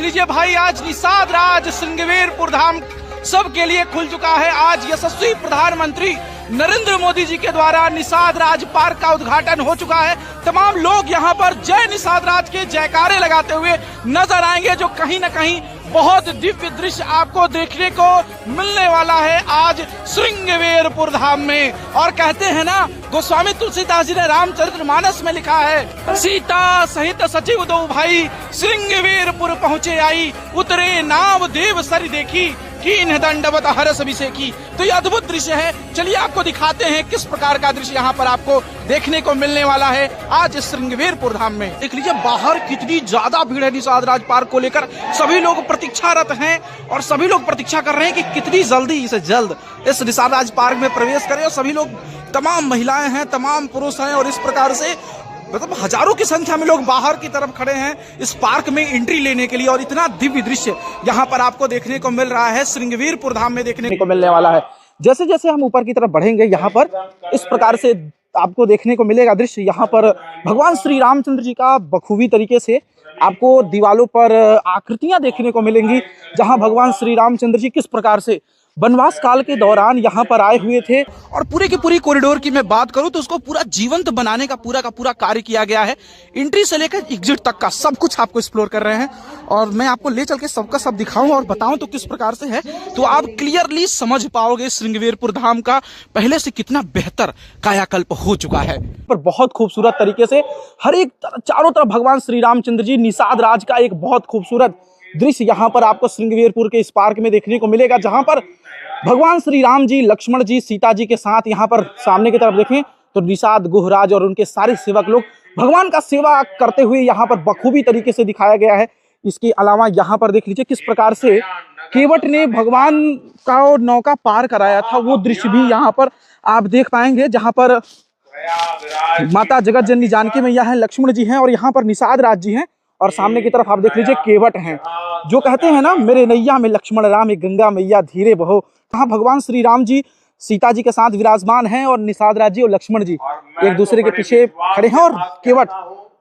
लीजिए भाई, आज निषाद राज श्रृंगवीरपुर धाम सबके लिए खुल चुका है। आज यशस्वी प्रधानमंत्री नरेंद्र मोदी जी के द्वारा निषाद राज पार्क का उद्घाटन हो चुका है। तमाम लोग यहाँ पर जय निषाद राज के जयकारे लगाते हुए नजर आएंगे, जो कहीं न कहीं बहुत दिव्य दृश्य आपको देखने को मिलने वाला है आज श्रृंगवीरपुर धाम में। और कहते हैं ना, गोस्वामी तुलसीदास जी ने रामचरितमानस में लिखा है, सीता सहित सचिव दो भाई श्रृंगवीरपुर पहुँचे आई, उतरे नाव देव सरी देखी, कीन्ह दंडवत हरस अभिषेकी। तो ये अद्भुत दृश्य है। चलिए आपको दिखाते हैं किस प्रकार का दृश्य यहाँ पर आपको देखने को मिलने वाला है आज श्रृंगवीरपुर धाम में। देख लीजिए बाहर कितनी ज्यादा भीड़ है निषाद राज पार्क को लेकर। सभी लोग प्रतीक्षारत हैं और सभी लोग प्रतीक्षा कर रहे हैं कि कितनी जल्दी से जल्द इस निषाद राज पार्क में प्रवेश करें। और सभी लोग, तमाम महिलाएं हैं, तमाम पुरुष हैं, और इस प्रकार से मतलब हजारों की संख्या में लोग बाहर की तरफ खड़े हैं इस पार्क में एंट्री लेने के लिए। और इतना दिव्य दृश्य यहाँ पर आपको देखने को मिल रहा है, श्रृंगवीरपुर धाम में देखने को मिलने वाला है। जैसे जैसे हम ऊपर की तरफ बढ़ेंगे, यहाँ पर इस प्रकार से आपको देखने को मिलेगा दृश्य। यहाँ पर भगवान श्री रामचंद्र जी का बखूबी तरीके से आपको दीवालों पर आकृतियां देखने को मिलेंगी, जहाँ भगवान श्री रामचंद्र जी किस प्रकार से वनवास काल के दौरान यहाँ पर आए हुए थे। और पूरे की पूरी कॉरिडोर की मैं बात करूं तो उसको पूरा जीवंत बनाने का पूरा कार्य किया गया है। एंट्री से लेकर एग्जिट तक का सब कुछ आपको एक्सप्लोर कर रहे हैं, और मैं आपको ले चल के सबका सब दिखाऊं और बताऊं तो किस प्रकार से है, तो आप क्लियरली समझ पाओगे श्रृंगवीरपुर धाम का पहले से कितना बेहतर कायाकल्प हो चुका है। पर बहुत खूबसूरत तरीके से हर एक चारों तरफ भगवान श्री रामचंद्र जी, निषाद राज का एक बहुत खूबसूरत दृश्य यहाँ पर आपको श्रृंगवीरपुर के इस पार्क में देखने को मिलेगा, जहाँ पर भगवान श्री राम जी, लक्ष्मण जी, सीता जी के साथ यहाँ पर सामने की तरफ देखें तो निषाद गुहराज और उनके सारे सेवक लोग भगवान का सेवा करते हुए यहाँ पर बखूबी तरीके से दिखाया गया है। इसके अलावा यहाँ पर देख लीजिए किस प्रकार से केवट ने भगवान का नौका पार कराया था, वो दृश्य भी यहाँ पर आप देख पाएंगे, जहाँ पर माता जगत जननी जानकी मैया है, लक्ष्मण जी हैं, और यहाँ पर निषाद राज जी हैं, और सामने की तरफ आप देख लीजिए केवट हैं, जो कहते हैं ना, मेरे नैया में लक्ष्मण राम, एक गंगा मैया धीरे बहो। यहाँ भगवान श्री राम जी सीता जी के साथ विराजमान हैं, और निषाद राज जी और लक्ष्मण जी एक दूसरे के पीछे खड़े हैं, और केवट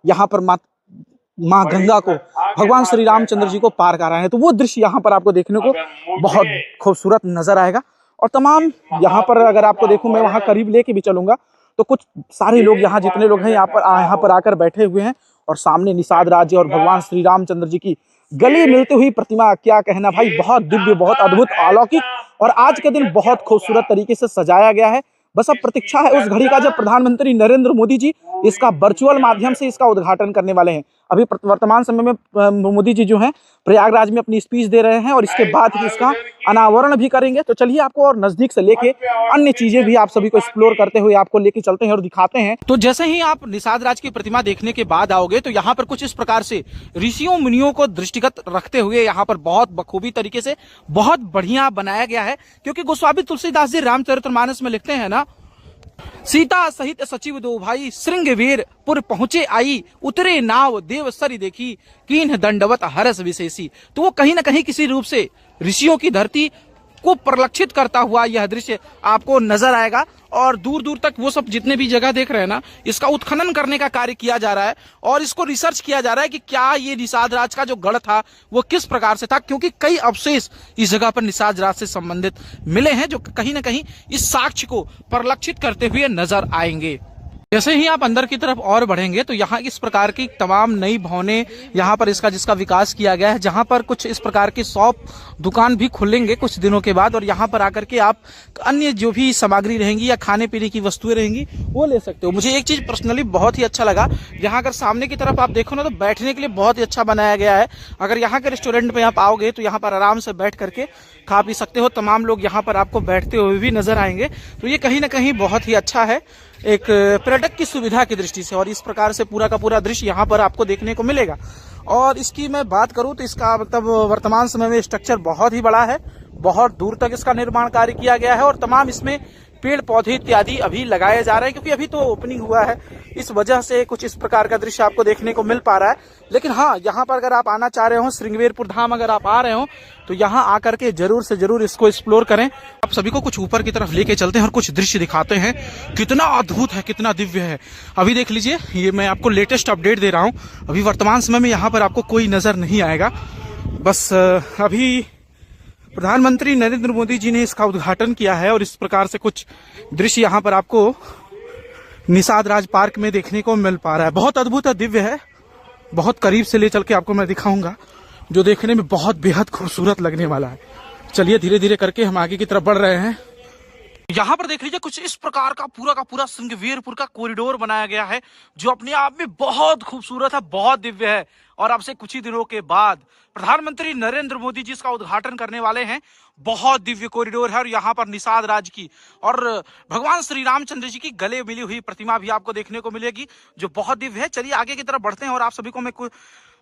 यहाँ पर माँ गंगा को, भगवान श्री रामचंद्र जी को पार कर रहे हैं। तो वो दृश्य यहाँ पर आपको देखने को बहुत खूबसूरत नजर आएगा। और तमाम यहाँ पर अगर आपको देखूं, मैं वहाँ करीब लेके भी चलूंगा, तो कुछ सारे लोग यहाँ जितने लोग हैं यहाँ पर आकर बैठे हुए हैं, और सामने निषाद राज जी और भगवान श्री रामचंद्र जी की गले मिलती हुई प्रतिमा, क्या कहना भाई, बहुत दिव्य, बहुत अद्भुत, अलौकिक, और आज के दिन बहुत खूबसूरत तरीके से सजाया गया है। बस अब प्रतीक्षा है उस घड़ी का जब प्रधानमंत्री नरेंद्र मोदी जी इसका वर्चुअल माध्यम से इसका उद्घाटन करने वाले हैं। अभी वर्तमान समय में मोदी जी जो हैं प्रयागराज में अपनी स्पीच दे रहे हैं, और इसके बाद ही इसका अनावरण भी करेंगे। तो चलिए आपको और नजदीक से लेके अन्य चीजें भी आप सभी को एक्सप्लोर करते हुए आपको लेके चलते हैं और दिखाते हैं। तो जैसे ही आप निषाद राज की प्रतिमा देखने के बाद आओगे, तो यहाँ पर कुछ इस प्रकार से ऋषियों मुनियों को दृष्टिगत रखते हुए यहाँ पर बहुत बखूबी तरीके से बहुत बढ़िया बनाया गया है। क्योंकि गोस्वामी तुलसीदास जी रामचरितमानस में लिखते हैं ना, सीता सहित सचिव दो भाई श्रृंगवीरपुर पहुंचे आई, उतरे नाव देव सरी देखी, कीन्ह दंडवत हरस विशेषी। तो वो कहीं ना कहीं किसी रूप से ऋषियों की धरती को परिलक्षित करता हुआ यह दृश्य आपको नजर आएगा। और दूर दूर तक वो सब जितने भी जगह देख रहे हैं ना, इसका उत्खनन करने का कार्य किया जा रहा है, और इसको रिसर्च किया जा रहा है कि क्या ये निषाद राज का जो गढ़ था वो किस प्रकार से था। क्योंकि कई अवशेष इस जगह पर निषाद राज से संबंधित मिले हैं, जो कहीं ना कहीं इस साक्ष्य को परिलक्षित करते हुए नजर आएंगे। जैसे ही आप अंदर की तरफ और बढ़ेंगे, तो यहाँ इस प्रकार की तमाम नई भवनें यहाँ पर जिसका विकास किया गया है, जहाँ पर कुछ इस प्रकार की शॉप दुकान भी खुलेंगे कुछ दिनों के बाद, और यहाँ पर आकर के आप अन्य जो भी सामग्री रहेंगी या खाने पीने की वस्तुएं रहेंगी वो ले सकते हो। मुझे एक चीज पर्सनली बहुत ही अच्छा लगा, यहाँ अगर सामने की तरफ आप देखो ना, तो बैठने के लिए बहुत ही अच्छा बनाया गया है। अगर यहाँ के रेस्टोरेंट में आप आओगे तो यहाँ पर आराम से बैठ करके खा पी सकते हो। तमाम लोग यहाँ पर आपको बैठते हुए भी नजर आएंगे। तो ये कहीं ना कहीं बहुत ही अच्छा है एक पर्यटक की सुविधा की दृष्टि से, और इस प्रकार से पूरा का पूरा दृश्य यहाँ पर आपको देखने को मिलेगा। और इसकी मैं बात करूँ तो इसका मतलब वर्तमान समय में स्ट्रक्चर बहुत ही बड़ा है, बहुत दूर तक इसका निर्माण कार्य किया गया है, और तमाम इसमें पेड़ पौधे इत्यादि अभी लगाए जा रहे हैं, क्योंकि अभी तो ओपनिंग हुआ है, इस वजह से कुछ इस प्रकार का दृश्य आपको देखने को मिल पा रहा है। लेकिन हाँ, यहाँ पर अगर आप आना चाह रहे हो, श्रृंगवीरपुर धाम अगर आप आ रहे हो, तो यहाँ आकर के जरूर से जरूर इसको एक्सप्लोर करें। आप सभी को कुछ ऊपर की तरफ लेके चलते हैं और कुछ दृश्य दिखाते हैं, कितना अद्भुत है, कितना दिव्य है। अभी देख लीजिए, ये मैं आपको लेटेस्ट अपडेट दे रहा हूँ। अभी वर्तमान समय में यहाँ पर आपको कोई नजर नहीं आएगा, बस अभी प्रधानमंत्री नरेंद्र मोदी जी ने इसका उद्घाटन किया है और इस प्रकार से कुछ दृश्य यहाँ पर आपको निषाद राज पार्क में देखने को मिल पा रहा है। बहुत अद्भुत है, दिव्य है। बहुत करीब से ले चल के आपको मैं दिखाऊंगा, जो देखने में बहुत बेहद खूबसूरत लगने वाला है। चलिए धीरे धीरे करके हम आगे की तरफ बढ़ रहे हैं। यहाँ पर देख लीजिए कुछ इस प्रकार का पूरा श्रृंगवीरपुर का कॉरिडोर बनाया गया है, जो अपने आप में बहुत खूबसूरत है, बहुत दिव्य है। और अब से कुछ ही दिनों के बाद प्रधानमंत्री नरेंद्र मोदी जी इसका उद्घाटन करने वाले हैं। बहुत दिव्य कॉरिडोर है और यहाँ पर निषाद राज की और भगवान श्री रामचंद्र जी की गले मिली हुई प्रतिमा भी आपको देखने को मिलेगी, जो बहुत दिव्य है। चलिए आगे की तरफ बढ़ते हैं और आप सभी को मैं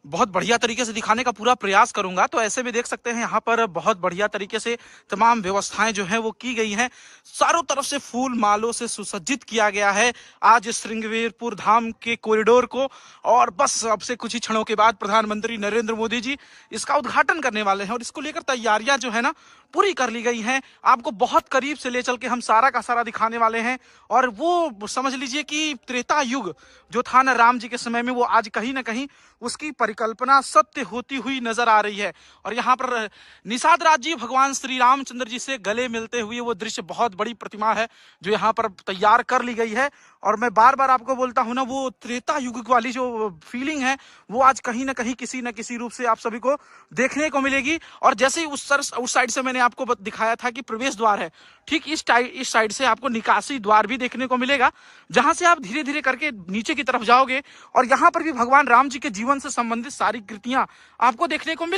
बहुत बढ़िया तरीके से दिखाने का पूरा प्रयास करूंगा। तो ऐसे में देख सकते हैं यहाँ पर बहुत बढ़िया तरीके से तमाम व्यवस्थाएं जो हैं वो की गई हैं। चारों तरफ से फूल मालों से सुसज्जित किया गया है आज श्रृंगवीरपुर धाम के कॉरिडोर को। और बस अब से कुछ ही क्षणों के बाद प्रधानमंत्री नरेंद्र मोदी जी इसका उद्घाटन करने वाले हैं और इसको लेकर तैयारियां जो है ना पूरी कर ली गई हैं। आपको बहुत करीब से ले चल के हम सारा का सारा दिखाने वाले हैं। और वो समझ लीजिए कि त्रेता युग जो था ना राम जी के समय में, वो आज कहीं ना कहीं उसकी परिकल्पना सत्य होती हुई नजर आ रही है। और यहाँ पर निषाद राज जी भगवान श्री रामचंद्र जी से गले मिलते हुए वो दृश्य, बहुत बड़ी प्रतिमा है जो यहाँ पर तैयार कर ली गई है। और मैं बार बार आपको बोलता हूं ना, वो त्रेता युग वाली जो फीलिंग है वो आज कहीं ना कहीं किसी न किसी रूप से आप सभी को देखने को मिलेगी। और जैसे ही उस साइड से मैंने आपको दिखाया था कि प्रवेश द्वार है, ठीक इस साइड से आपको निकासी द्वार भी देखने को मिलेगा, जहां से आप धीरे धीरे करके नीचे की तरफ जाओगे और यहाँ पर भी भगवान राम जी के जीवन से संबंधित सारी कृतियां आपको देखने को मिल